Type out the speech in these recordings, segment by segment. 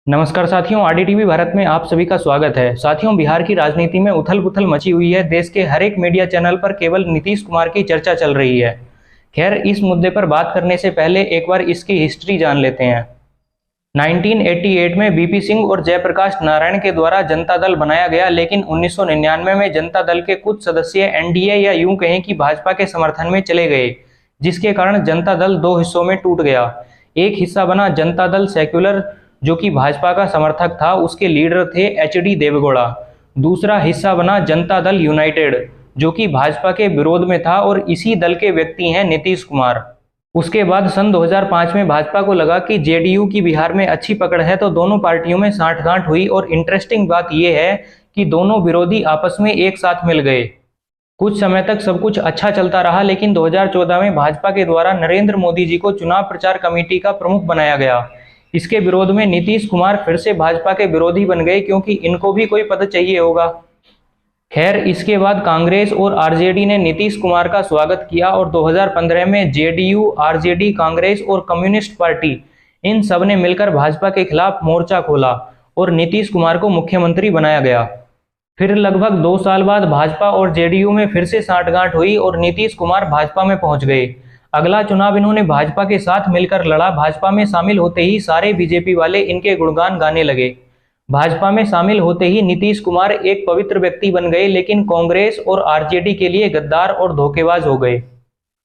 नमस्कार साथियों, आरडीटीवी भारत में आप सभी का स्वागत है। साथियों, बिहार की राजनीति में उथल पुथल मची हुई है। देश के हर एक मीडिया चैनल पर केवल नीतीश कुमार की चर्चा चल रही है। खैर, इस मुद्दे पर बात करने से पहले एक बार इसकी हिस्ट्री जान लेते हैं। 1988 में बीपी सिंह और जयप्रकाश नारायण के द्वारा जनता दल बनाया गया, लेकिन 1999 में जनता दल के कुछ सदस्य एनडीए या यूं कहें कि भाजपा के समर्थन में चले गए, जिसके कारण जनता दल दो हिस्सों में टूट गया। एक हिस्सा बना जनता दल सेक्युलर, जो कि भाजपा का समर्थक था, उसके लीडर थे एचडी देवेगौड़ा। दूसरा हिस्सा बना जनता दल यूनाइटेड, जो कि भाजपा के विरोध में था, और इसी दल के व्यक्ति हैं नीतीश कुमार। उसके बाद सन 2005 में भाजपा को लगा कि जेडीयू की बिहार में अच्छी पकड़ है, तो दोनों पार्टियों में साठगांठ हुई। और इंटरेस्टिंग बात यह है कि दोनों विरोधी आपस में एक साथ मिल गए। कुछ समय तक सब कुछ अच्छा चलता रहा, लेकिन 2014 में भाजपा के द्वारा नरेंद्र मोदी जी को चुनाव प्रचार कमेटी का प्रमुख बनाया गया। इसके विरोध में नीतीश कुमार फिर से भाजपा के विरोधी बन गए, क्योंकि इनको भी कोई पद चाहिए होगा। खैर, इसके बाद कांग्रेस और आरजेडी ने नीतीश कुमार का स्वागत किया, और 2015 में जेडीयू, आरजेडी, कांग्रेस और कम्युनिस्ट पार्टी, इन सब ने मिलकर भाजपा के खिलाफ मोर्चा खोला और नीतीश कुमार को मुख्यमंत्री बनाया गया। फिर लगभग 2 साल बाद भाजपा और जेडीयू में फिर से साठगांठ हुई और नीतीश कुमार भाजपा में पहुंच गए। अगला चुनाव इन्होंने भाजपा के साथ मिलकर लड़ा। भाजपा में शामिल होते ही सारे बीजेपी वाले इनके गुणगान गाने लगे। भाजपा में शामिल होते ही नीतीश कुमार एक पवित्र व्यक्ति बन गए, लेकिन कांग्रेस और आरजेडी के लिए गद्दार और धोखेबाज हो गए।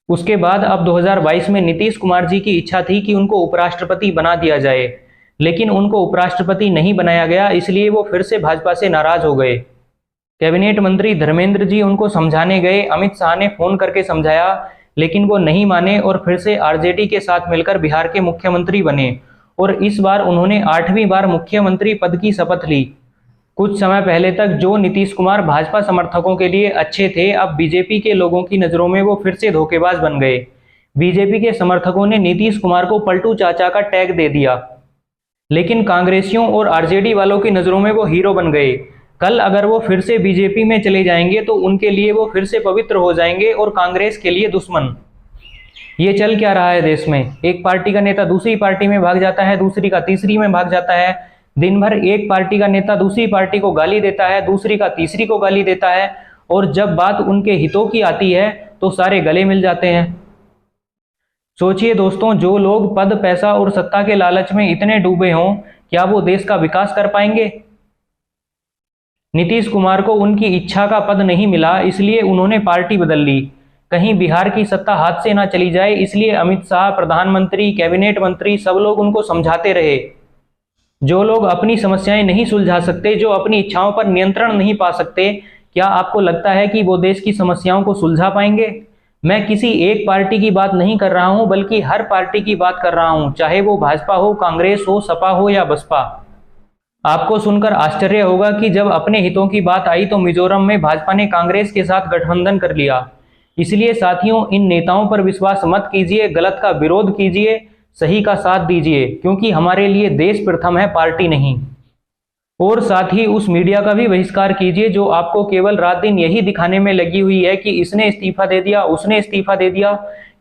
उसके बाद अब 2022 में नीतीश कुमार जी की इच्छा थी कि उनको उपराष्ट्रपति बना दिया जाए, लेकिन उनको उपराष्ट्रपति नहीं बनाया गया, इसलिए वो फिर से भाजपा से नाराज हो गए। कैबिनेट मंत्री धर्मेंद्र जी उनको समझाने गए, अमित शाह ने फोन करके समझाया, लेकिन वो नहीं माने और फिर से आरजेडी के साथ मिलकर बिहार के मुख्यमंत्री बने, और इस बार उन्होंने 8वीं बार मुख्यमंत्री पद की शपथ ली। कुछ समय पहले तक जो नीतीश कुमार भाजपा समर्थकों के लिए अच्छे थे, अब बीजेपी के लोगों की नजरों में वो फिर से धोखेबाज बन गए। बीजेपी के समर्थकों ने नीतीश कुमार को पलटू चाचा का टैग दे दिया, लेकिन कांग्रेसियों और आरजेडी वालों की नजरों में वो हीरो बन गए। कल अगर वो फिर से बीजेपी में चले जाएंगे तो उनके लिए वो फिर से पवित्र हो जाएंगे और कांग्रेस के लिए दुश्मन। ये चल क्या रहा है देश में? एक पार्टी का नेता दूसरी पार्टी में भाग जाता है, दूसरी का तीसरी में भाग जाता है। दिन भर एक पार्टी का नेता दूसरी पार्टी को गाली देता है, दूसरी का तीसरी को गाली देता है, और जब बात उनके हितों की आती है तो सारे गले मिल जाते हैं। सोचिए दोस्तों, जो लोग पद, पैसा और सत्ता के लालच में इतने डूबे हों, क्या वो देश का विकास कर पाएंगे? नीतीश कुमार को उनकी इच्छा का पद नहीं मिला, इसलिए उन्होंने पार्टी बदल ली। कहीं बिहार की सत्ता हाथ से ना चली जाए, इसलिए अमित शाह, प्रधानमंत्री, कैबिनेट मंत्री, सब लोग उनको समझाते रहे। जो लोग अपनी समस्याएं नहीं सुलझा सकते, जो अपनी इच्छाओं पर नियंत्रण नहीं पा सकते, क्या आपको लगता है कि वो देश की समस्याओं को सुलझा पाएंगे? मैं किसी एक पार्टी की बात नहीं कर रहा हूं, बल्कि हर पार्टी की बात कर रहा हूं, चाहे वो भाजपा हो, कांग्रेस हो, सपा हो या बसपा। आपको सुनकर आश्चर्य होगा कि जब अपने हितों की बात आई तो मिजोरम में भाजपा ने कांग्रेस के साथ गठबंधन कर लिया। इसलिए साथियों, इन नेताओं पर विश्वास मत कीजिए, गलत का विरोध कीजिए, सही का साथ दीजिए, क्योंकि हमारे लिए देश प्रथम है, पार्टी नहीं। और साथ ही उस मीडिया का भी बहिष्कार कीजिए जो आपको केवल रात दिन यही दिखाने में लगी हुई है कि इसने इस्तीफा दे दिया, उसने इस्तीफा दे दिया,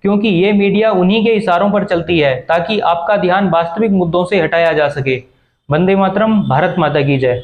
क्योंकि ये मीडिया उन्हीं के इशारों पर चलती है, ताकि आपका ध्यान वास्तविक मुद्दों से हटाया जा सके। वंदे मातरम, भारत माता की जय।